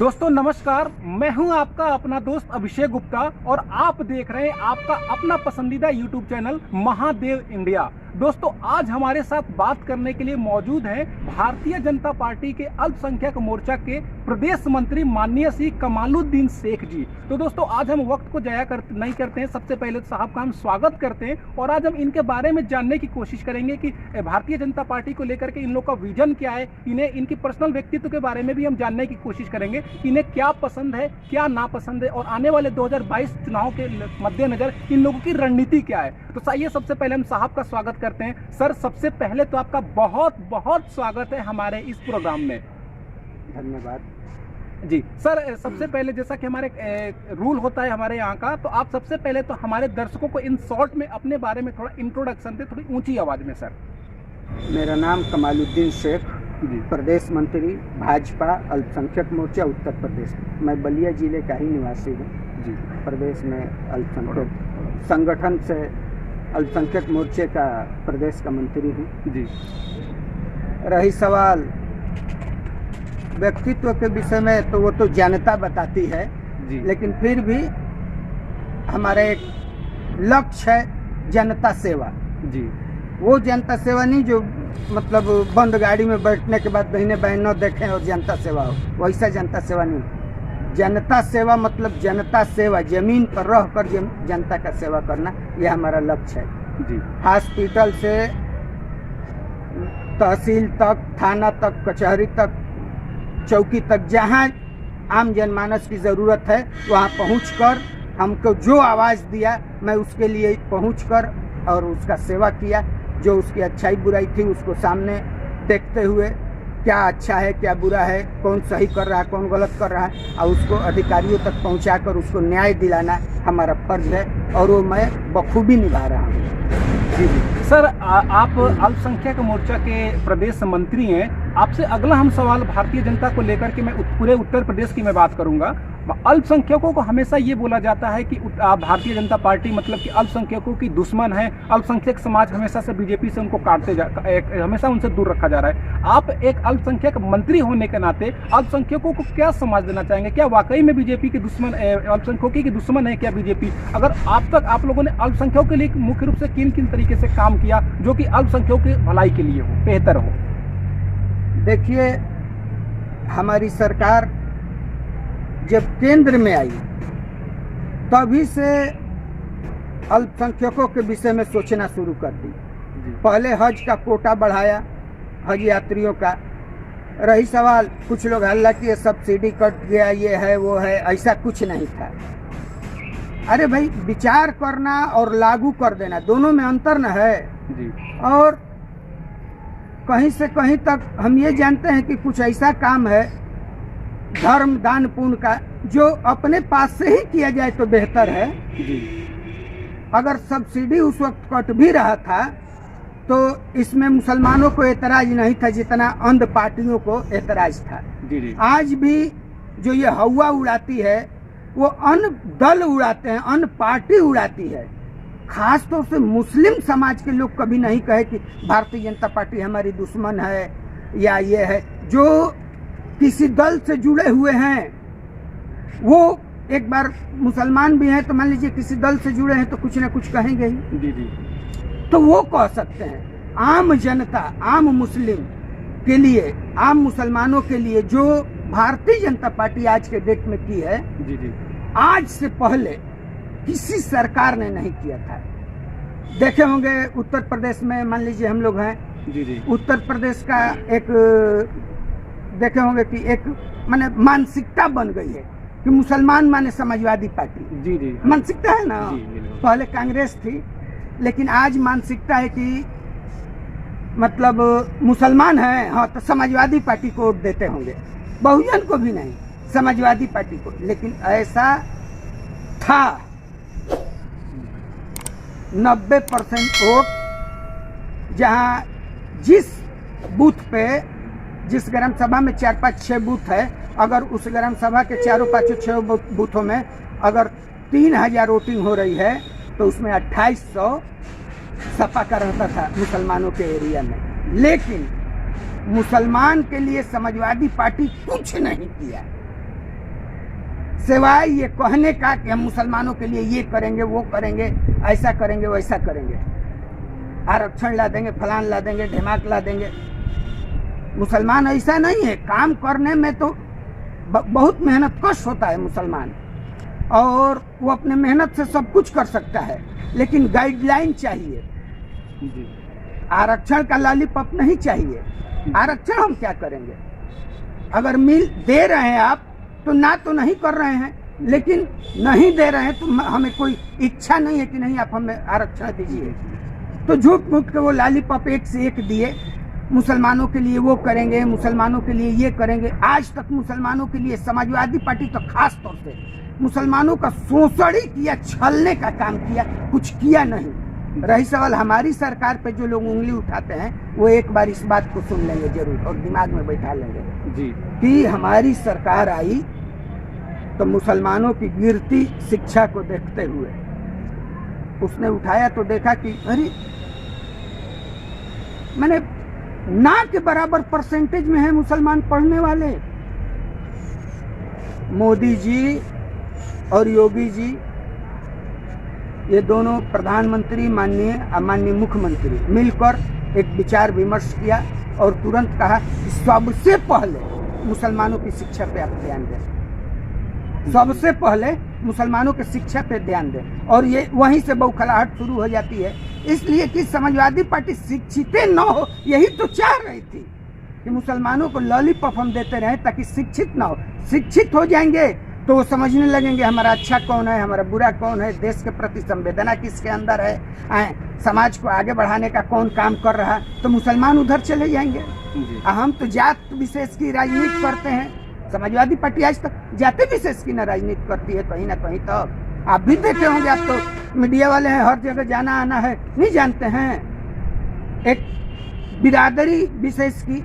दोस्तों नमस्कार, मैं हूं आपका अपना दोस्त अभिषेक गुप्ता और आप देख रहे हैं आपका अपना पसंदीदा यूट्यूब चैनल महादेव इंडिया। दोस्तों आज हमारे साथ बात करने के लिए मौजूद हैं भारतीय जनता पार्टी के अल्पसंख्यक मोर्चा के प्रदेश मंत्री माननीय श्री कमालुद्दीन शेख जी। तो दोस्तों आज हम वक्त को जाया नहीं करते हैं, सबसे पहले तो साहब का हम स्वागत करते हैं और आज हम इनके बारे में जानने की कोशिश करेंगे कि भारतीय जनता पार्टी को लेकर के इन लोग का विजन क्या है, इन्हें इनकी पर्सनल व्यक्तित्व के बारे में भी हम जानने की कोशिश करेंगे कि इन्हें क्या पसंद है क्या नापसंद है और आने वाले 2022 चुनाव के मद्देनजर इन लोगों की रणनीति क्या है। तो आइए सबसे पहले हम साहब का स्वागत करते हैं। सर सबसे पहले तो आपका बहुत बहुत स्वागत है हमारे इस प्रोग्राम में। धन्यवाद जी सर, सबसे पहले जैसा कि हमारे रूल होता है हमारे यहाँ का, तो आप सबसे पहले तो हमारे दर्शकों को इन शॉर्ट में अपने बारे में थोड़ा इंट्रोडक्शन दें, थोड़ी ऊंची आवाज में। सर मेरा नाम कमालुद्दीन शेख, प्रदेश मंत्री भाजपा अल्पसंख्यक मोर्चा उत्तर प्रदेश। मैं बलिया जिले का ही निवासी हूँ जी। प्रदेश में अल्पसंख्यक संगठन से अल्पसंख्यक मोर्चे का प्रदेश का मंत्री हूँ जी। रही सवाल व्यक्तित्व के विषय में, तो वो तो जनता बताती है जी। लेकिन फिर भी हमारा एक लक्ष्य है जनता सेवा जी। वो जनता सेवा नहीं जो मतलब बंद गाड़ी में बैठने के बाद बहने बहन न देखें और जनता सेवा हो, वैसा जनता सेवा नहीं। जनता सेवा मतलब जनता सेवा, जमीन पर रह कर जनता का सेवा करना, यह हमारा लक्ष्य है जी। हॉस्पिटल से तहसील तक, थाना तक, कचहरी तक, चौकी तक, जहाँ आम जनमानस की ज़रूरत है वहाँ पहुँचकर हमको जो आवाज़ दिया मैं उसके लिए पहुँचकर और उसका सेवा किया। जो उसकी अच्छाई बुराई थी उसको सामने देखते हुए क्या अच्छा है क्या बुरा है, कौन सही कर रहा है कौन गलत कर रहा है, और उसको अधिकारियों तक पहुंचाकर उसको न्याय दिलाना हमारा फर्ज है और वो मैं बखूबी निभा रहा हूँ जी। सर आप अल्पसंख्यक मोर्चा के प्रदेश मंत्री हैं, आपसे अगला हम सवाल भारतीय जनता को लेकर के मैं पूरे उत्तर प्रदेश की मैं बात करूंगा। अल्पसंख्यकों को हमेशा ये बोला जाता है कि भारतीय जनता पार्टी मतलब कि अल्पसंख्यकों की दुश्मन है, अल्पसंख्यक समाज हमेशा से बीजेपी से उनको हमेशा उनसे दूर रखा जा रहा है। आप एक अल्पसंख्यक मंत्री होने के नाते अल्पसंख्यकों को क्या समाज देना चाहेंगे? क्या वाकई में बीजेपी की दुश्मन, अल्पसंख्यकों की दुश्मन है क्या बीजेपी? अगर आप लोगों ने अल्पसंख्यकों के लिए मुख्य रूप से किन किन तरीके से काम किया जो कि अल्पसंख्यकों की भलाई के लिए हो, बेहतर हो? देखिए, हमारी सरकार जब केंद्र में आई तभी से अल्पसंख्यकों के विषय में सोचना शुरू कर दी। पहले हज का कोटा बढ़ाया, हज यात्रियों का। रही सवाल, कुछ लोग हल्ला किए सब्सिडी कट गया, ये है वो है, ऐसा कुछ नहीं था। अरे भाई, विचार करना और लागू कर देना दोनों में अंतर न है जी। और कहीं से कहीं तक हम ये जानते हैं कि कुछ ऐसा काम है धर्म दान पुण्य का जो अपने पास से ही किया जाए तो बेहतर है जी। अगर सब्सिडी उस वक्त कट भी रहा था तो इसमें मुसलमानों को एतराज नहीं था जितना अंध पार्टियों को एतराज था जी। आज भी जो ये हवा उड़ाती है वो अन्य दल उड़ाते हैं, अन्य पार्टी उड़ाती है। खास तौर से मुस्लिम समाज के लोग कभी नहीं कहे कि भारतीय जनता पार्टी हमारी दुश्मन है या ये है। जो किसी दल से जुड़े हुए हैं, वो एक बार मुसलमान भी हैं तो मान लीजिए किसी दल से जुड़े हैं तो कुछ ना कुछ कहेंगे ही जी जी। तो वो कह सकते हैं। आम जनता, आम मुस्लिम के लिए, आम मुसलमानों के लिए जो भारतीय जनता पार्टी आज के डेट में की है जी जी, आज से पहले किसी सरकार ने नहीं किया था। देखे होंगे उत्तर प्रदेश में, मान लीजिए हम लोग हैं जी जी, उत्तर प्रदेश का एक देखे होंगे कि एक माने मानसिकता बन गई है कि मुसलमान माने समाजवादी पार्टी जी जी, मानसिकता है ना। पहले कांग्रेस थी, लेकिन आज मानसिकता है कि मतलब मुसलमान है हाँ तो समाजवादी पार्टी को वोट देते होंगे, बहुजन को भी नहीं, समाजवादी पार्टी को। लेकिन ऐसा था 90% वोट, जहां जिस बूथ पे, जिस ग्राम सभा में 4, 5, 6 बूथ है, अगर उस ग्राम सभा के 4, 5, 6 बूथों में अगर 3000 वोटिंग हो रही है तो उसमें 2800 सपा का रहता था मुसलमानों के एरिया में। लेकिन मुसलमान के लिए समाजवादी पार्टी कुछ नहीं किया। सिवाय ये कहने का कि हम मुसलमानों के लिए ये करेंगे, वो करेंगे, ऐसा करेंगे, वैसा करेंगे, आरक्षण ला देंगे, फलान ला देंगे, ढिमाक ला देंगे। मुसलमान ऐसा नहीं है, काम करने में तो बहुत मेहनत कश होता है मुसलमान, और वो अपने मेहनत से सब कुछ कर सकता है, लेकिन गाइडलाइन चाहिए। आरक्षण का लॉलीपॉप नहीं चाहिए। आरक्षण हम क्या करेंगे? अगर मिल दे रहे हैं आप तो ना तो नहीं कर रहे हैं, लेकिन नहीं दे रहे हैं तो हमें कोई इच्छा नहीं है कि नहीं आप हमें आरक्षण दीजिए। तो झूठ मूठ के वो लॉलीपॉप एक से एक दिए, मुसलमानों के लिए वो करेंगे, मुसलमानों के लिए ये करेंगे। आज तक मुसलमानों के लिए समाजवादी पार्टी तो खास तौर से मुसलमानों का शोषण ही किया, छलने का काम किया, कुछ किया नहीं। रही सवाल हमारी सरकार पे जो लोग उंगली उठाते हैं, वो एक बार इस बात को सुन लेंगे जरूर और दिमाग में बैठा लेंगे जी कि हमारी सरकार आई तो मुसलमानों की गिरती शिक्षा को देखते हुए उसने उठाया तो देखा कि अरे मैंने ना के बराबर परसेंटेज में है मुसलमान पढ़ने वाले। मोदी जी और योगी जी, ये दोनों प्रधानमंत्री माननीय मुख्यमंत्री मिलकर एक विचार विमर्श किया और तुरंत कहा कि सबसे पहले मुसलमानों की शिक्षा पे आप ध्यान दें, सबसे पहले मुसलमानों की शिक्षा पे ध्यान दें। और ये वहीं से बौखलाहट शुरू हो जाती है, इसलिए कि समाजवादी पार्टी शिक्षित न हो, यही तो चाह रही थी कि मुसलमानों को लॉलीपॉप हम देते रहे ताकि शिक्षित ना हो। शिक्षित हो जाएंगे तो वो समझने लगेंगे हमारा अच्छा कौन है, हमारा बुरा कौन है, देश के प्रति संवेदना किसके अंदर है, समाज को आगे बढ़ाने का कौन काम कर रहा, तो मुसलमान उधर चले जाएंगे। हम तो जात विशेष की राजनीति करते हैं, समाजवादी पार्टी आज तक जाति विशेष की न राजनीति करती है कहीं ना कहीं। तो आप भी देखे होंगे, आप तो मीडिया वाले हैं, हर जगह जाना आना है, नहीं जानते हैं एक बिरादरी विशेष की,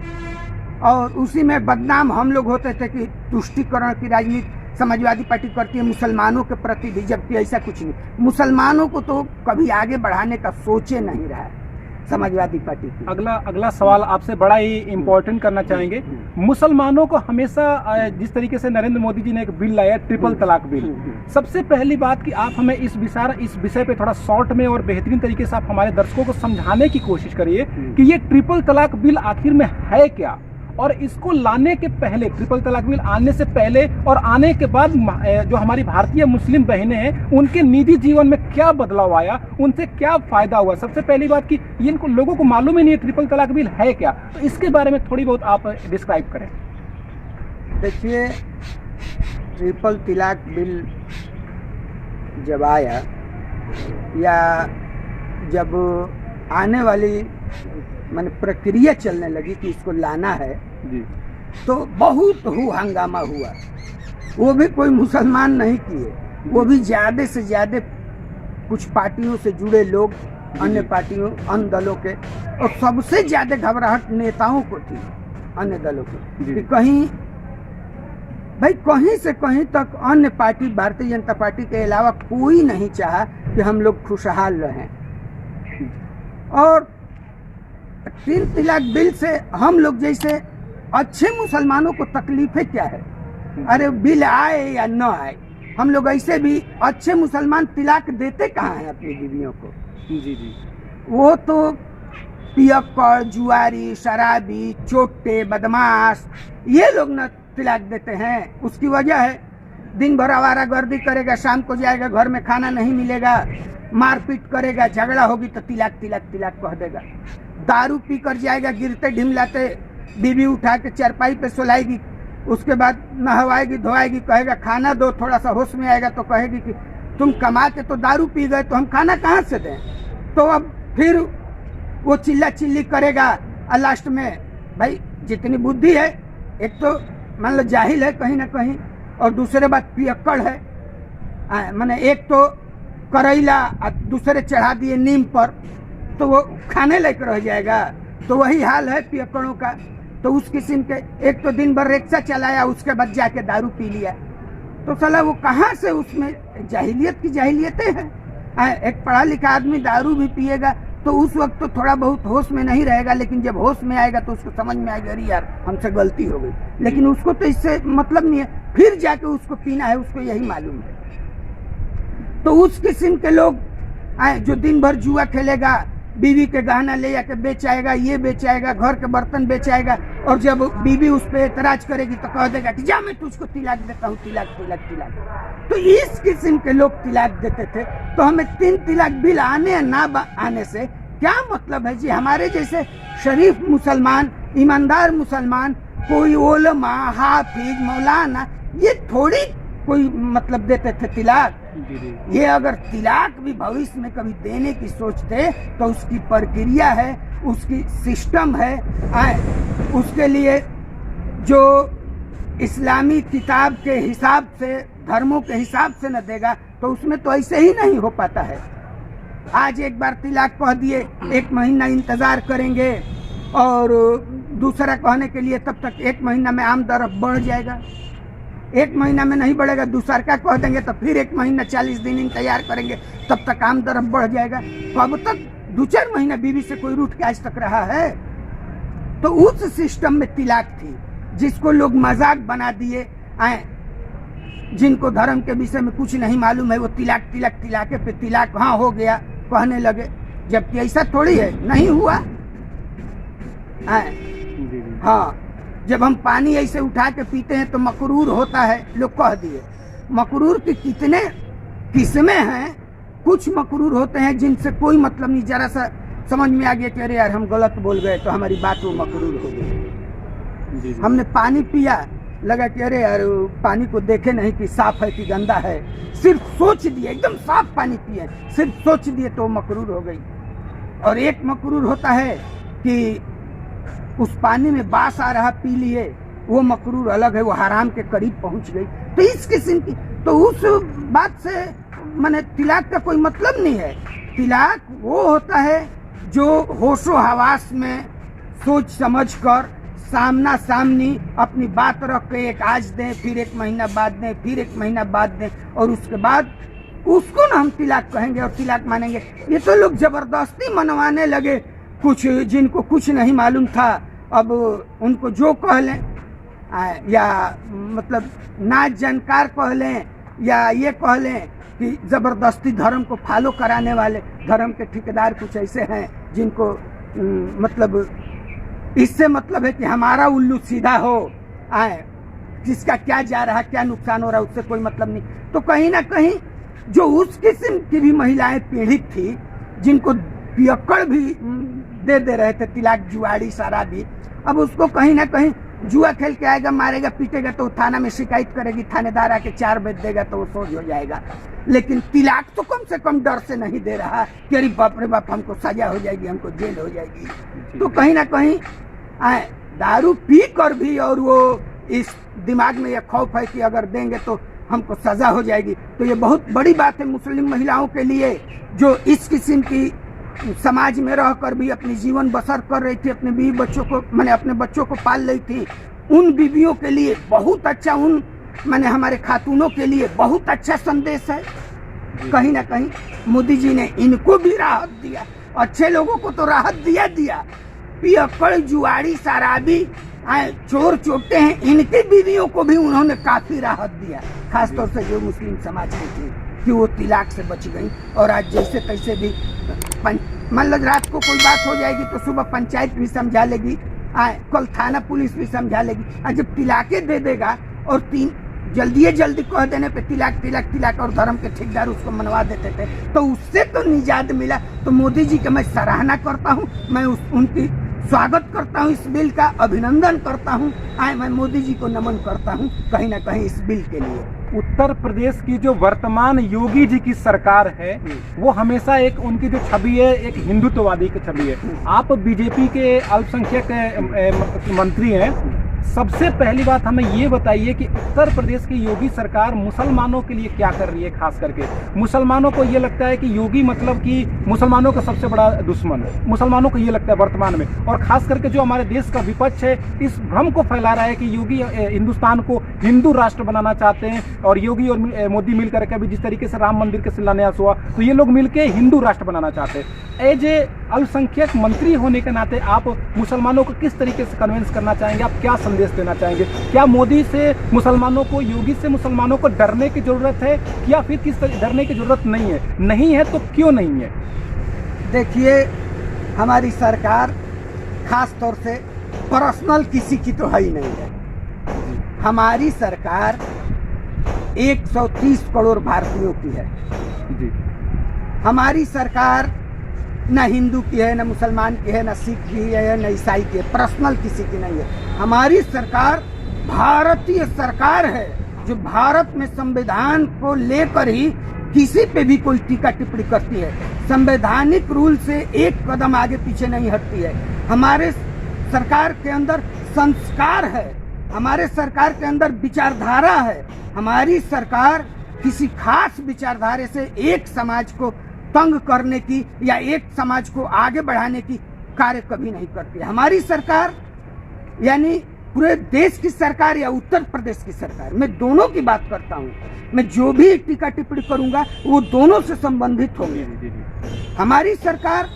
और उसी में बदनाम हम लोग होते थे कि तुष्टीकरण की राजनीति समाजवादी पार्टी करती है मुसलमानों के प्रति भी, जबकि ऐसा कुछ नहीं। मुसलमानों को तो कभी आगे बढ़ाने का सोचे नहीं रहा है समाजवादी पार्टी की। अगला सवाल आपसे बड़ा ही इम्पोर्टेंट करना चाहेंगे। मुसलमानों को हमेशा जिस तरीके से नरेंद्र मोदी जी ने एक बिल लाया, ट्रिपल तलाक बिल, सबसे पहली बात कि आप हमें इस विषय पे थोड़ा शॉर्ट में और बेहतरीन तरीके से आप हमारे दर्शकों को समझाने की कोशिश करिए कि ये ट्रिपल तलाक बिल आखिर में है क्या, और इसको लाने के पहले, ट्रिपल तलाक बिल आने से पहले और आने के बाद जो हमारी भारतीय मुस्लिम बहनें हैं उनके निजी जीवन में क्या बदलाव आया, उनसे क्या फायदा हुआ। सबसे पहली बात कि इनको लोगों को मालूम ही नहीं है ट्रिपल तलाक बिल है क्या, तो इसके बारे में थोड़ी बहुत आप डिस्क्राइब करें। देखिए, ट्रिपल तलाक बिल जब आया या जब आने वाली माने प्रक्रिया चलने लगी कि इसको लाना है जी, तो बहुत हंगामा हुआ। वो भी कोई मुसलमान नहीं किए, वो भी ज्यादा से ज्यादा कुछ पार्टियों से जुड़े लोग, अन्य पार्टियों, अन्य दलों के, और सबसे ज्यादा घबराहट नेताओं को थी अन्य दलों की कि कहीं भाई कहीं से कहीं तक अन्य पार्टी, भारतीय जनता पार्टी के अलावा कोई नहीं चाहा कि हम लोग खुशहाल रहें। और तीन तलाक बिल से हम लोग जैसे अच्छे मुसलमानों को तकलीफें क्या है, अरे बिल आए या न आए, हम लोग ऐसे भी अच्छे मुसलमान तलाक देते कहाँ हैं अपनी बीवियों को। जी जी, वो तो पियक्कड़, जुआरी, शराबी, चोटे, बदमाश, ये लोग न तलाक देते हैं। उसकी वजह है दिन भर आवारागर्दी करेगा, शाम को जाएगा घर में खाना नहीं मिलेगा, मारपीट करेगा, झगड़ा होगी तो तिलाक तिलाक तिलाक कह देगा, दारू पी कर जाएगा, गिरते ढिमलाते बीवी उठा के चारपाई पे सुलाएगी, उसके बाद नहवाएगी धोआएगी, कहेगा खाना दो, थोड़ा सा होश में आएगा तो कहेगी कि तुम कमा के तो दारू पी गए तो हम खाना कहाँ से दें। तो अब फिर वो चिल्ला चिल्ली करेगा, और लास्ट में भाई जितनी बुद्धि है, एक तो मान लो जाहिल है कहीं ना कहीं, और दूसरे बात पियक्कड़ है, माने एक तो करैला दूसरे चढ़ा दिए नीम पर तो वो खाने लेकर रह जाएगा। तो वही हाल है पियक्कड़ों का। तो उस किस्म के, एक तो दिन भर रिक्शा चलाया, उसके बाद जाके दारू पी लिया, तो साला वो कहाँ से, उसमें जाहिलियत की जाहिलियतें हैं। एक पढ़ा लिखा आदमी दारू भी पिएगा तो उस वक्त तो थोड़ा बहुत होश में नहीं रहेगा, लेकिन जब होश में आएगा तो उसको समझ में आएगा अरे यार हमसे गलती हो गई, लेकिन उसको तो इससे मतलब नहीं है। फिर जाके उसको पीना है, उसको यही मालूम है। तो उस किस्म के लोग जो दिन भर जुआ खेलेगा, बीवी के गहना ले जाके बेचाएगा, ये बेचाएगा, घर के बर्तन बेचाएगा, और जब बीवी उस पर एतराज करेगी तो कह देगा कि जा मैं तुझको तिलाक देता हूँ, तिलाक तिलाक तिलाक। तो इस किस्म के लोग तिलाक देते थे। तो हमें 3 तिलाक बिल आने या ना आने से क्या मतलब है जी? हमारे जैसे शरीफ मुसलमान, ईमानदार मुसलमान, कोई उलमा, हाफिज, मौलाना, ये थोड़ी कोई मतलब देते थे तिलाक। ये अगर तिलाक भी भविष्य में कभी देने की सोचते तो उसकी प्रक्रिया है, उसकी सिस्टम है, उसके लिए जो इस्लामी किताब के हिसाब से, धर्मों के हिसाब से न देगा तो उसमें तो ऐसे ही नहीं हो पाता है। आज एक बार तिलाक कह दिए, 1 महीना इंतजार करेंगे, और दूसरा कहने के लिए तब तक 1 महीना में आम दर बढ़ जाएगा। 1 महीना में नहीं बढ़ेगा, दूसरा का कह देंगे तो फिर 1 महीना 40 दिन इंतजार करेंगे, तब तक आम दर बढ़ जाएगा। तो अब तक 2-4 महीना बीवी से कोई रूठ के आज तक रहा है? तो उस सिस्टम में तिलाक थी, जिसको लोग मजाक बना दिए। जिनको धर्म के विषय में कुछ नहीं मालूम है, वो तिलाक तिलाक तिलाके पे तिलाक हाँ हो गया कहने लगे, जबकि ऐसा थोड़ी है, नहीं हुआ। हाँ, जब हम पानी ऐसे उठा के पीते हैं तो मकरूर होता है, लोग कह दिए। मकरूर की कितने किस्में हैं? कुछ मकरूर होते हैं जिनसे कोई मतलब नहीं, जरा सा समझ में आ गया कि अरे यार हम गलत बोल गए तो हमारी बात वो मकरूर हो गई। हमने पानी पिया, लगा कि अरे यार पानी को देखे नहीं कि साफ है कि गंदा है, सिर्फ सोच दिए, एकदम साफ पानी पिए, सिर्फ सोच दिए तो मकरूर हो गई। और एक मकरूर होता है कि उस पानी में बास आ रहा, पी लिए, वो मकरूर अलग है, वो हराम के करीब पहुंच गई। तो इस किस्म की, तो उस बात से माने तिलाक का कोई मतलब नहीं है। तिलाक वो होता है जो होशो हवास में सोच समझ कर सामना सामनी अपनी बात रख के एक आज दें, फिर 1 महीना बाद दें, फिर 1 महीना बाद दें, और उसके बाद उसको ना हम तिलाक कहेंगे और तिलाक मानेंगे। ये तो लोग जबरदस्ती मनवाने लगे, कुछ जिनको कुछ नहीं मालूम था, अब उनको जो कह लें, या मतलब ना जानकार कह लें, या ये कह लें कि जबरदस्ती धर्म को फॉलो कराने वाले धर्म के ठेकेदार कुछ ऐसे हैं जिनको मतलब इससे मतलब है कि हमारा उल्लू सीधा हो, जिसका क्या जा रहा, क्या नुकसान हो रहा, उससे कोई मतलब नहीं। तो कहीं ना कहीं जो उस किस्म की भी महिलाएं पीड़ित थी, जिनको पियक्कड़ भी दे रहे थे तिलाक, जुआड़ी, शराबी, अब उसको कहीं ना कहीं जुआ खेल के आएगा, मारेगा, पीटेगा तो थाना में शिकायत करेगी, थानेदार आके 4 बेच देगा तो वो सोच हो जाएगा। लेकिन तिलाक तो कम से कम डर से नहीं दे रहा कि अरे बाप रे बाप हमको सजा हो जाएगी, हमको जेल हो जाएगी। तो कहीं ना कहीं दारू पी कर भी, और वो इस दिमाग में ये खौफ है कि अगर देंगे तो हमको सजा हो जाएगी। तो ये बहुत बड़ी बात है मुस्लिम महिलाओं के लिए, जो इस किस्म की समाज में रहकर भी अपनी जीवन बसर कर रही थी, अपने बीवी बच्चों को, मैंने अपने बच्चों को पाल रही थी। उन बीवियों के लिए बहुत अच्छा, उन मैंने हमारे खातूनों के लिए बहुत अच्छा संदेश है। कहीं ना कहीं मोदी जी ने इनको भी राहत दिया, अच्छे लोगों को तो राहत दिया। पियक्कड़, जुआड़ी, शराबी, चोर चोटे हैं, इनकी बीवियों को भी उन्होंने काफी राहत दिया, खासतौर से जो मुस्लिम समाज की थी, कि वो तिलाक से बच गई। और आज जैसे तैसे भी मान लो रात को कोई बात हो जाएगी तो सुबह पंचायत भी समझा लेगी, कल थाना पुलिस भी समझा लेगी। और जब तिलाके दे देगा और 3 जल्दी कह देने पे तिलाक तिलाक तिलाक, और धर्म के ठेकेदार उसको मनवा देते थे, तो उससे तो निजात मिला। तो मोदी जी का मैं सराहना करता हूँ, मैं उनकी स्वागत करता हूँ, इस बिल का अभिनंदन करता हूँ। मैं मोदी जी को नमन करता हूँ कहीं ना कहीं इस बिल के लिए। उत्तर प्रदेश की जो वर्तमान योगी जी की सरकार है, वो हमेशा एक उनकी जो छवि है, एक हिंदुत्ववादी की छवि है। आप बीजेपी के अल्पसंख्यक मंत्री हैं, सबसे पहली बात हमें ये बताइए कि उत्तर प्रदेश की योगी सरकार मुसलमानों के लिए क्या कर रही है। खास करके मुसलमानों को ये लगता है कि योगी मतलब कि मुसलमानों का सबसे बड़ा दुश्मन है, मुसलमानों को ये लगता है वर्तमान में। और खास करके जो हमारे देश का विपक्ष है, इस भ्रम को फैला रहा है कि योगी हिंदुस्तान को हिंदू राष्ट्र बनाना चाहते हैं, और योगी और मोदी मिलकर के अभी जिस तरीके से राम मंदिर के शिलान्यास हुआ, तो ये लोग मिलकर हिंदू राष्ट्र बनाना चाहते हैं। एज ए अल्पसंख्यक मंत्री होने के नाते आप मुसलमानों को किस तरीके से कन्विंस करना चाहेंगे? आप क्या संदेश देना चाहेंगे? क्या मोदी से मुसलमानों को, योगी से मुसलमानों को डरने की जरूरत है या फिर किस तरह डरने की जरूरत नहीं है? नहीं है तो क्यों नहीं है? देखिए, हमारी सरकार खास तौर से पर्सनल किसी की तो है ही नहीं है। हमारी सरकार 130 करोड़ भारतीयों की है जी। हमारी सरकार न हिंदू की है, न मुसलमान की है, न सिख की है, न ईसाई की है, पर्सनल किसी की नहीं है। हमारी सरकार भारतीय सरकार है जो भारत में संविधान को लेकर ही किसी पे भी कोई टीका टिप्पणी करती है, संवैधानिक रूल से एक कदम आगे पीछे नहीं हटती है। हमारे सरकार के अंदर संस्कार है, हमारे सरकार के अंदर विचारधारा है। हमारी सरकार किसी खास विचारधारा से एक समाज को तंग करने की या एक समाज को आगे बढ़ाने की कार्य कभी नहीं करती है। हमारी सरकार यानी पूरे देश की सरकार या उत्तर प्रदेश की सरकार, मैं दोनों की बात करता हूँ। मैं जो भी टीका टिप्पणी करूंगा वो दोनों से संबंधित होंगे। हमारी सरकार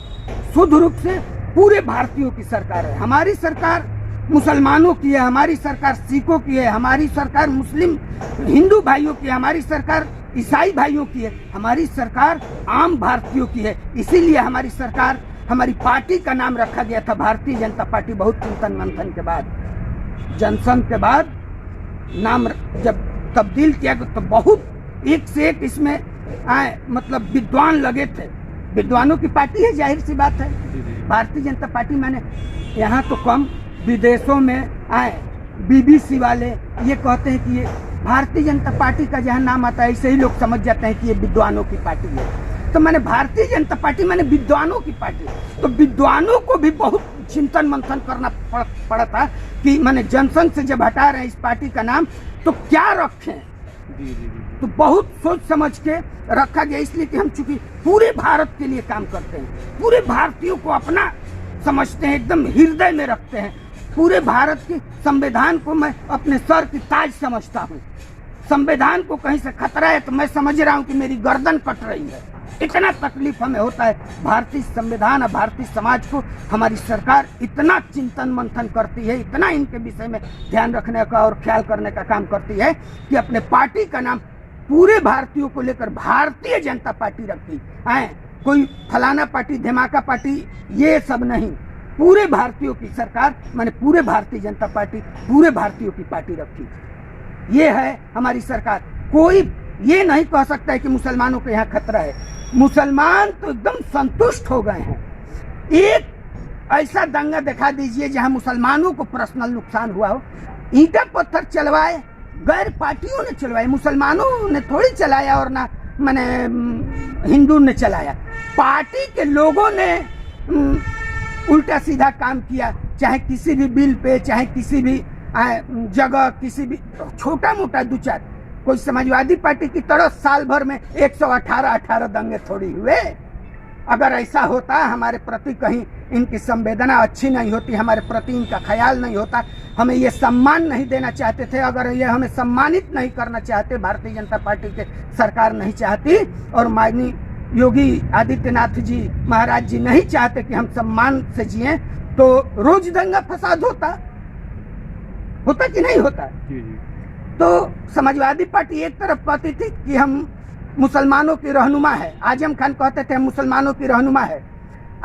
शुद्ध रूप से पूरे भारतीयों की सरकार है। हमारी सरकार मुसलमानों की है, हमारी सरकार सिखों की है, हमारी सरकार मुस्लिम हिंदू भाइयों की है, हमारी सरकार ईसाई भाइयों की है, हमारी सरकार आम भारतीयों की है। इसीलिए हमारी सरकार, हमारी पार्टी का नाम रखा गया था भारतीय जनता पार्टी। बहुत चिंतन मंथन के बाद, जनसंघ के बाद नाम जब तब्दील किया तो बहुत एक से एक इसमें मतलब विद्वान लगे थे। विद्वानों की पार्टी है, जाहिर सी बात है। भारतीय जनता पार्टी मैंने यहाँ तो कम, विदेशों में बीबीसी वाले ये कहते हैं कि ये भारतीय जनता पार्टी का जहाँ नाम आता है ऐसे ही लोग समझ जाते हैं कि ये विद्वानों की पार्टी है। तो मैंने भारतीय जनता पार्टी मैंने विद्वानों की पार्टी, तो विद्वानों को भी बहुत चिंतन मंथन करना पड़ा था कि मैंने जनसंघ से जब हटा रहे हैं इस पार्टी का नाम तो क्या रखें। तो बहुत सोच समझ के रखा गया, इसलिए कि हम चूंकि पूरे भारत के लिए काम करते हैं, पूरे भारतीयों को अपना समझते हैं, एकदम हृदय में रखते हैं। पूरे भारत के संविधान को मैं अपने सर की ताज समझता हूँ। संविधान को कहीं से खतरा है तो मैं समझ रहा हूँ कि मेरी गर्दन कट रही है। इतना तकलीफ हमें होता है। भारतीय संविधान और भारतीय समाज को हमारी सरकार इतना चिंतन मंथन करती है, इतना इनके विषय में ध्यान रखने का और ख्याल करने का काम करती है कि अपने पार्टी का नाम पूरे भारतीयों को लेकर भारतीय जनता पार्टी रखती है। कोई फलाना पार्टी, धमाका पार्टी, ये सब नहीं। पूरे भारतीयों की सरकार मैंने पूरे भारतीय जनता पार्टी, पूरे भारतीयों की पार्टी रखी। ये है हमारी सरकार। कोई ये नहीं कह सकता है कि मुसलमानों के यहाँ खतरा है। मुसलमान तो एकदम संतुष्ट हो गए हैं। एक ऐसा दंगा दिखा दीजिए जहां मुसलमानों को पर्सनल नुकसान हुआ हो। ईंटा पत्थर चलवाए गैर पार्टियों ने चलवाए, मुसलमानों ने थोड़ी चलाया और ना मैंने हिंदू ने चलाया। पार्टी के लोगों ने उल्टा सीधा काम किया, चाहे किसी भी बिल पे, चाहे किसी भी जगह, किसी भी छोटा मोटा दो चार। कोई समाजवादी पार्टी की तरह साल भर में 118 दंगे थोड़ी हुए। अगर ऐसा होता, हमारे प्रति कहीं इनकी संवेदना अच्छी नहीं होती, हमारे प्रति इनका ख्याल नहीं होता, हमें ये सम्मान नहीं देना चाहते थे, अगर ये हमें सम्मानित नहीं करना चाहते, भारतीय जनता पार्टी के सरकार नहीं चाहती और माननीय योगी आदित्यनाथ जी महाराज जी नहीं चाहते कि हम सम्मान से जिए, तो रोज दंगा फसाद होता कि नहीं होता। तो समाजवादी पार्टी एक तरफ कहती थी कि हम मुसलमानों की रहनुमा है, आजम खान कहते थे हम मुसलमानों की रहनुमा है।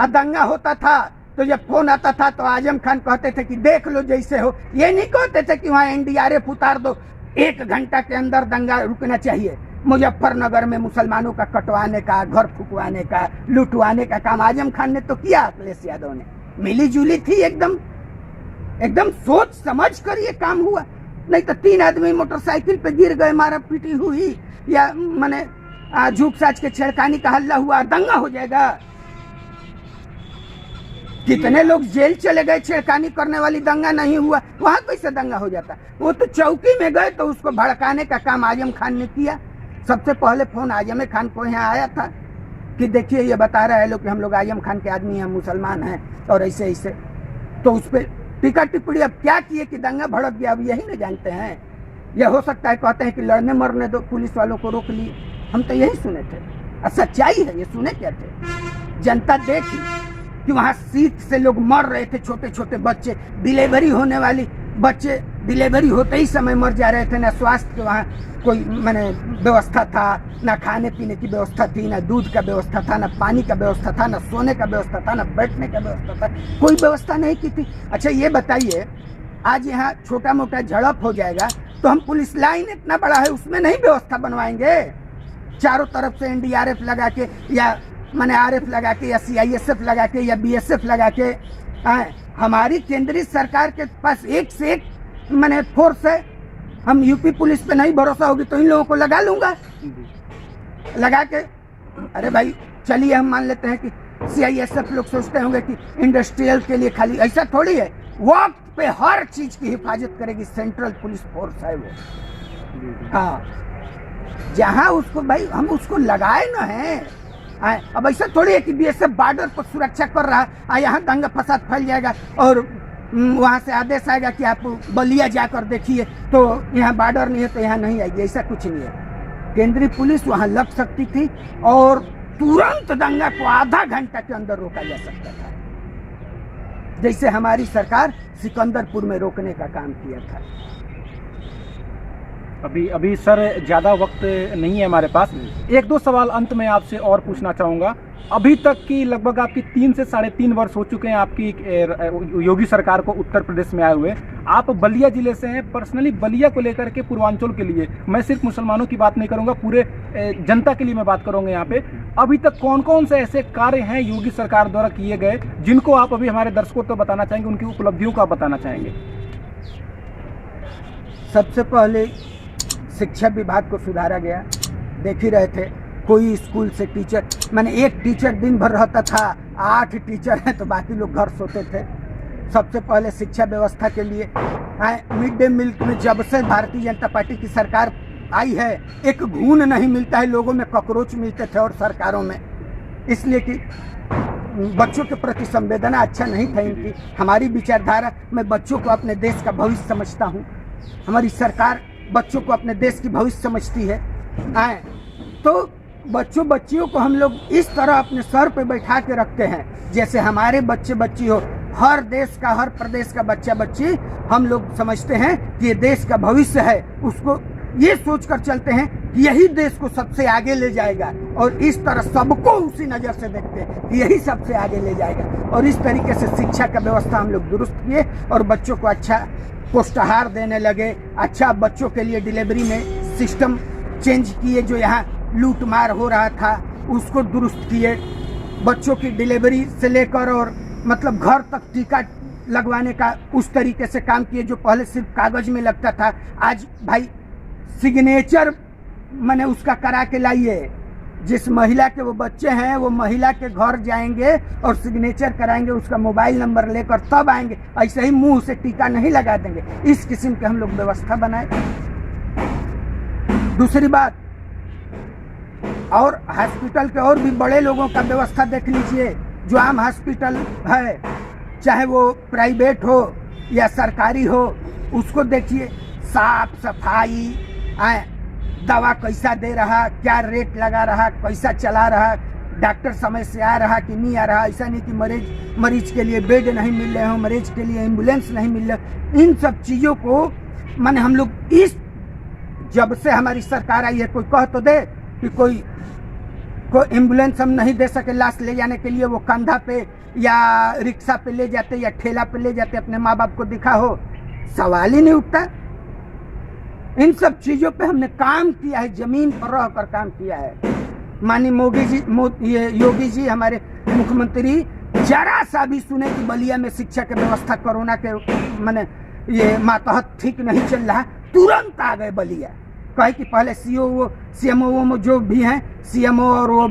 और दंगा होता था तो जब फोन आता था तो आजम खान कहते थे कि देख लो जैसे हो। ये नहीं कहते थे कि वहाँ NDRF उतार दो, 1 घंटा के अंदर दंगा रुकना चाहिए। मुजफ्फरनगर में मुसलमानों का कटवाने का, घर फुकवाने का, लुटवाने का काम आजम खान ने तो किया, अखिलेश यादव ने। मिली जुली थी, एकदम सोच समझ कर ये काम हुआ। नहीं तो 3 आदमी मोटरसाइकिल पे गिर गए, मारा पीटी हुई, या मैंने झूठ साच के छेड़खानी का हल्ला हुआ, दंगा हो जाएगा। कितने लोग जेल चले गए, छेड़खानी करने वाली, दंगा नहीं हुआ। वहां कैसे दंगा हो जाता? वो तो चौकी में गए तो उसको भड़काने का काम आजम खान ने किया। सबसे पहले फोन आजम खान को यहाँ आया था कि देखिए ये बता रहा है लोग कि हम लोग आजम खान के आदमी हैं, मुसलमान हैं और ऐसे ऐसे। तो उस पर टीका टिप्पणी अब क्या किए कि दंगा भड़क गया, अब यही न जानते हैं। यह हो सकता है कहते हैं कि लड़ने मरने दो, पुलिस वालों को रोक लिए। हम तो यही सुने थे और सच्चाई है, ये सुने क्या थे। जनता देखी कि वहाँ शीत से लोग मर रहे थे, छोटे छोटे बच्चे, डिलीवरी होने वाली बच्चे डिलीवरी होते ही समय मर जा रहे थे। ना स्वास्थ्य के वहाँ कोई मैंने व्यवस्था था, ना खाने पीने की व्यवस्था थी, ना दूध का व्यवस्था था, ना पानी का व्यवस्था था, ना सोने का व्यवस्था था, ना बैठने का व्यवस्था था, कोई व्यवस्था नहीं की थी। अच्छा ये बताइए, आज यहाँ छोटा मोटा झड़प हो जाएगा तो हम पुलिस लाइन इतना बड़ा है उसमें नहीं व्यवस्था बनवाएंगे? चारों तरफ से एनडीआरएफ लगा के या मैंने आरएफ लगा के या सीआईएसएफ लगा के या बीएसएफ लगा के, हमारी केंद्रीय सरकार के पास एक से एक मैंने फोर्स है। हम यूपी पुलिस पे नहीं भरोसा होगी तो इन लोगों को लगा लूंगा, लगा के। अरे भाई चलिए हम मान लेते हैं कि सीआईएसएफ लोग सोचते होंगे कि इंडस्ट्रियल के लिए खाली, ऐसा थोड़ी है। वक्त पे हर चीज की हिफाजत करेगी, सेंट्रल पुलिस फोर्स है वो। हाँ, जहाँ उसको भाई हम उसको लगाए ना है। अब ऐसा थोड़ी है कि बीएसएफ बॉर्डर पर सुरक्षा कर रहा है, यहाँ दंगा फसाद फैल जाएगा और वहाँ से आदेश आएगा कि आप बलिया जाकर देखिए तो यहाँ बॉर्डर नहीं है तो यहाँ नहीं आएगी, ऐसा कुछ नहीं है। केंद्रीय पुलिस वहाँ लग सकती थी और तुरंत दंगा को आधा घंटा के अंदर रोका जा सकता था, जैसे हमारी सरकार सिकंदरपुर में रोकने का काम किया था। अभी सर ज़्यादा वक्त नहीं है हमारे पास, एक दो सवाल अंत में आपसे और पूछना चाहूँगा। अभी तक की लगभग आपकी 3 से 3.5 वर्ष हो चुके हैं आपकी योगी सरकार को उत्तर प्रदेश में आए हुए। आप बलिया जिले से हैं, पर्सनली बलिया को लेकर के पूर्वांचल के लिए, मैं सिर्फ मुसलमानों की बात नहीं करूंगा, पूरे जनता के लिए मैं बात करूंगा यहाँ पे। अभी तक कौन कौन से ऐसे कार्य हैं योगी सरकार द्वारा किए गए जिनको आप अभी हमारे दर्शकों को बताना चाहेंगे, उनकी उपलब्धियों को आप बताना चाहेंगे? सबसे पहले शिक्षा विभाग को सुधारा गया। देख ही रहे थे, कोई स्कूल से टीचर, मैंने एक टीचर दिन भर रहता था, 8 टीचर हैं तो बाकी लोग घर सोते थे। सबसे पहले शिक्षा व्यवस्था के लिए मिड डे मील में जब से भारतीय जनता पार्टी की सरकार आई है, एक घून नहीं मिलता है, लोगों में कॉकरोच मिलते थे और सरकारों में, इसलिए कि बच्चों के प्रति संवेदना अच्छा नहीं था इनकी। हमारी विचारधारा, मैं बच्चों को अपने देश का भविष्य समझता हूँ, हमारी सरकार बच्चों को अपने देश की भविष्य समझती है। तो बच्चियों को हम लोग इस तरह अपने सर पे बैठा के रखते हैं जैसे हमारे बच्चे बच्ची हो। हर देश का, हर प्रदेश का बच्चा बच्ची हम लोग समझते हैं कि ये देश का भविष्य है, उसको ये सोचकर चलते हैं कि यही देश को सबसे आगे ले जाएगा, और इस तरह सबको उसी नज़र से देखते हैं कि यही सबसे आगे ले जाएगा। और इस तरीके से शिक्षा का व्यवस्था हम लोग दुरुस्त किए और बच्चों को अच्छा पुष्टाहार देने लगे। अच्छा, बच्चों के लिए डिलीवरी में सिस्टम चेंज किए, जो यहाँ लूट मार हो रहा था उसको दुरुस्त किए। बच्चों की डिलीवरी से लेकर और मतलब घर तक टीका लगवाने का उस तरीके से काम किए, जो पहले सिर्फ कागज में लगता था। आज भाई सिग्नेचर मैंने उसका करा के लाइए। जिस महिला के वो बच्चे हैं वो महिला के घर जाएंगे और सिग्नेचर कराएंगे, उसका मोबाइल नंबर लेकर तब आएंगे, ऐसे ही मुंह से टीका नहीं लगा देंगे। इस किस्म के हम लोग व्यवस्था बनाए। दूसरी बात, और हॉस्पिटल के और भी बड़े लोगों का व्यवस्था देख लीजिए। जो आम हॉस्पिटल है, चाहे वो प्राइवेट हो या सरकारी हो, उसको देखिए, साफ सफाई, दवा कैसा दे रहा, क्या रेट लगा रहा, कैसा चला रहा, डॉक्टर समय से आ रहा कि नहीं आ रहा। ऐसा नहीं कि मरीज के लिए बेड नहीं मिल रहे हो, मरीज के लिए एम्बुलेंस नहीं मिल रहे। इन सब चीज़ों को माने हम लोग इस, जब से हमारी सरकार आई है, कोई कह तो दे कि कोई एम्बुलेंस हम नहीं दे सके लाश ले जाने के लिए, वो कंधा पे या रिक्शा पे ले जाते या ठेला पे ले जाते, अपने माँ बाप को दिखा हो, सवाल ही नहीं उठता। इन सब चीज़ों पे हमने काम किया है, जमीन पर रहकर काम किया है। माननीय योगी जी हमारे मुख्यमंत्री जरा सा भी सुने कि बलिया में शिक्षा की व्यवस्था कोरोना के माने ये मातहत ठीक नहीं चल रहा, तुरंत आ गए बलिया। कहे कि पहले सीएमओ जो भी हैं, सीएमओ और वो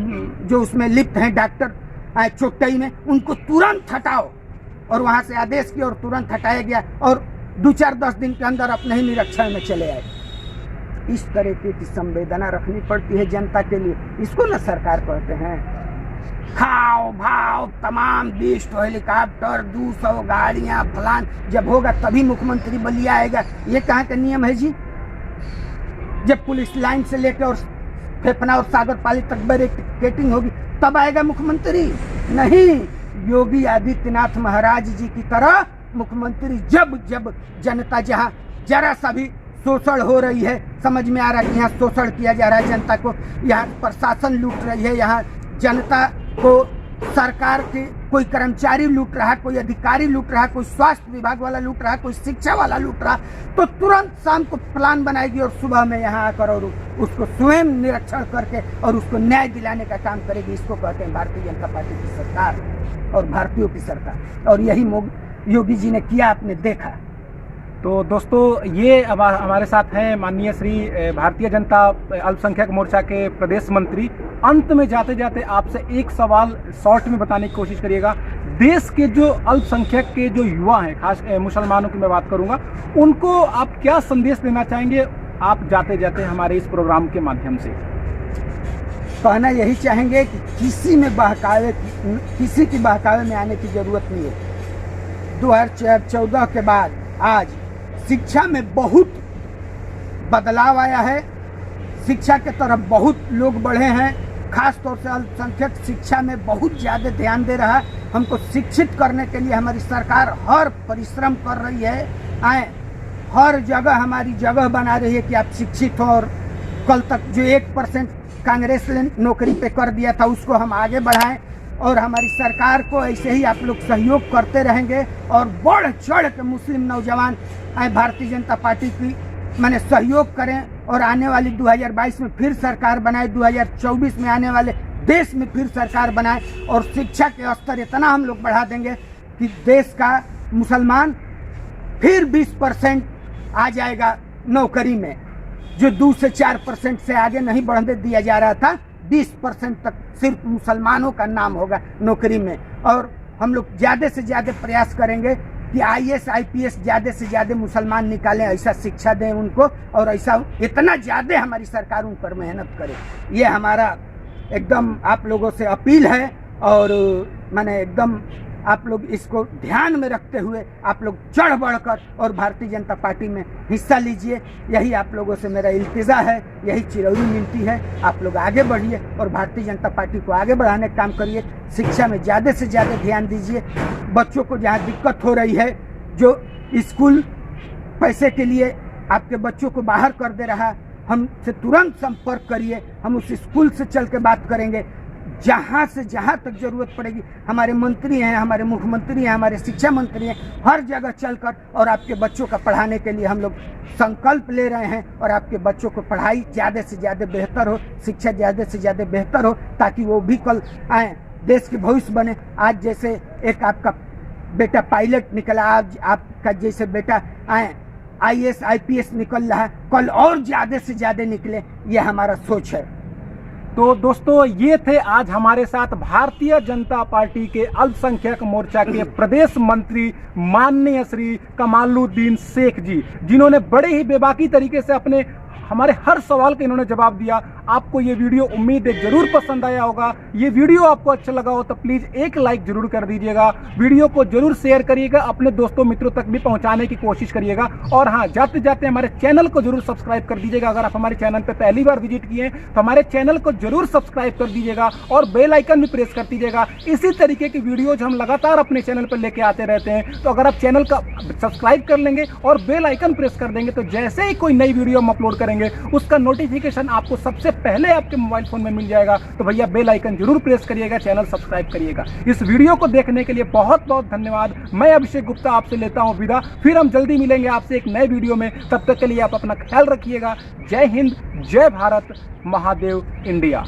जो उसमें लिप्त हैं डॉक्टर चोटई में, उनको तुरंत हटाओ, और वहाँ से आदेश किया और तुरंत हटाया गया और 2-4-10 दिन के अंदर अपने ही निरीक्षण में चले आए। इस तरीके की संवेदना रखनी पड़ती है जनता के लिए, इसको न सरकार कहते हैं। खाओ भाव तमाम 20 हेलीकॉप्टर, 200 गाड़ियाँ, फलान, जब होगा तभी मुख्यमंत्री बलिया आएगा। ये कहाँ का नियम है जी? जब पुलिस लाइन से लेकर और फेफना और सागर पाली तक बैरिकेडिंग होगी तब आएगा मुख्यमंत्री? नहीं, योगी आदित्यनाथ महाराज जी की तरह मुख्यमंत्री जब जब जनता जहाँ जरा सा भी शोषण हो रही है, समझ में आ रहा है कि यहाँ शोषण किया जा रहा है जनता को, यहाँ प्रशासन लूट रही है, यहाँ जनता को सरकार के कोई कर्मचारी लूट रहा है, कोई अधिकारी लूट रहा है, कोई स्वास्थ्य विभाग वाला लूट रहा है, कोई शिक्षा वाला लूट रहा है, तो तुरंत शाम को प्लान बनाएगी और सुबह में यहाँ आकर और उसको स्वयं निरीक्षण करके और उसको न्याय दिलाने का काम करेगी। इसको कहते हैं भारतीय जनता पार्टी की सरकार और भारतीयों की सरकार, और यही योगी जी ने किया, आपने देखा। तो दोस्तों, ये हमारे साथ हैं माननीय श्री भारतीय जनता अल्पसंख्यक मोर्चा के प्रदेश मंत्री। अंत में जाते जाते आपसे एक सवाल शॉर्ट में बताने की कोशिश करिएगा। देश के जो अल्पसंख्यक के जो युवा हैं, खास मुसलमानों की मैं बात करूंगा, उनको आप क्या संदेश देना चाहेंगे आप जाते जाते हमारे इस प्रोग्राम के माध्यम से? कहना यही चाहेंगे कि किसी की बहकावे में आने की जरूरत नहीं है। 2014 के बाद आज शिक्षा में बहुत बदलाव आया है, शिक्षा के तरफ बहुत लोग बढ़े हैं, खास तौर से अल्पसंख्यक शिक्षा में बहुत ज़्यादा ध्यान दे रहा है। हमको शिक्षित करने के लिए हमारी सरकार हर परिश्रम कर रही है, हर जगह हमारी जगह बना रही है कि आप शिक्षित हो। और कल तक जो 1% कांग्रेस ने नौकरी पे कर दिया था उसको हम आगे बढ़ाएं, और हमारी सरकार को ऐसे ही आप लोग सहयोग करते रहेंगे और बढ़ चढ़ के मुस्लिम नौजवान भारतीय जनता पार्टी की मैंने सहयोग करें और आने वाली 2022 में फिर सरकार बनाए, 2024 में आने वाले देश में फिर सरकार बनाए, और शिक्षा के स्तर इतना हम लोग बढ़ा देंगे कि देश का मुसलमान फिर 20% आ जाएगा नौकरी में, जो 2 से 4% से आगे नहीं बढ़ने दिया जा रहा था। 20% तक सिर्फ मुसलमानों का नाम होगा नौकरी में, और हम लोग ज़्यादा से ज़्यादा प्रयास करेंगे कि IAS IPS ज़्यादा से ज़्यादा मुसलमान निकालें, ऐसा शिक्षा दें उनको, और ऐसा इतना ज़्यादा हमारी सरकार उन पर मेहनत करे। ये हमारा एकदम आप लोगों से अपील है, और मैंने एकदम आप लोग इसको ध्यान में रखते हुए आप लोग चढ़ बढ़कर और भारतीय जनता पार्टी में हिस्सा लीजिए। यही आप लोगों से मेरा इल्तिजा है, यही चिरौरी मिलती है। आप लोग आगे बढ़िए और भारतीय जनता पार्टी को आगे बढ़ाने का काम करिए। शिक्षा में ज़्यादा से ज़्यादा ध्यान दीजिए। बच्चों को जहाँ दिक्कत हो रही है, जो स्कूल पैसे के लिए आपके बच्चों को बाहर कर दे रहा, हमसे तुरंत संपर्क करिए, हम उस स्कूल से चल के बात करेंगे। जहाँ से जहाँ तक जरूरत पड़ेगी, हमारे मंत्री हैं, हमारे मुख्यमंत्री हैं, हमारे शिक्षा मंत्री हैं, हर जगह चलकर और आपके बच्चों का पढ़ाने के लिए हम लोग संकल्प ले रहे हैं, और आपके बच्चों को पढ़ाई ज़्यादा से ज़्यादा बेहतर हो, शिक्षा ज़्यादा से ज़्यादा बेहतर हो, ताकि वो भी कल आए, देश के भविष्य बने। आज जैसे एक आपका बेटा पायलट निकला, आज आपका जैसे बेटा आए IAS IPS निकल रहा है, कल और ज़्यादा से ज़्यादा निकले, ये हमारा सोच है। तो दोस्तों, ये थे आज हमारे साथ भारतीय जनता पार्टी के अल्पसंख्यक मोर्चा के प्रदेश मंत्री माननीय श्री कमालुद्दीन शेख जी, जिन्होंने बड़े ही बेबाकी तरीके से अपने हमारे हर सवाल का इन्होंने जवाब दिया। आपको ये वीडियो उम्मीद है जरूर पसंद आया होगा। ये वीडियो आपको अच्छा लगा हो तो प्लीज़ एक लाइक जरूर कर दीजिएगा। वीडियो को जरूर शेयर करिएगा, अपने दोस्तों मित्रों तक भी पहुंचाने की कोशिश करिएगा। और हाँ, जाते जाते हमारे चैनल को जरूर सब्सक्राइब कर दीजिएगा। अगर आप हमारे चैनल पर पहली बार विजिट किए हैं तो हमारे चैनल को जरूर सब्सक्राइब कर दीजिएगा और बेल आइकन भी प्रेस कर दीजिएगा। इसी तरीके की वीडियोज हम लगातार अपने चैनल पर लेके आते रहते हैं। तो अगर आप चैनल का सब्सक्राइब कर लेंगे और बेल आइकन प्रेस कर देंगे तो जैसे ही कोई नई वीडियो हम अपलोड करेंगे उसका नोटिफिकेशन आपको सबसे पहले आपके मोबाइल फोन में मिल जाएगा। तो भैया बेल आइकन जरूर प्रेस करिएगा, चैनल सब्सक्राइब करिएगा। इस वीडियो को देखने के लिए बहुत बहुत धन्यवाद। मैं अभिषेक गुप्ता आपसे लेता हूं विदा। फिर हम जल्दी मिलेंगे आपसे एक नए वीडियो में। तब तक के लिए आप अपना ख्याल रखिएगा। जय हिंद, जय भारत, महादेव इंडिया।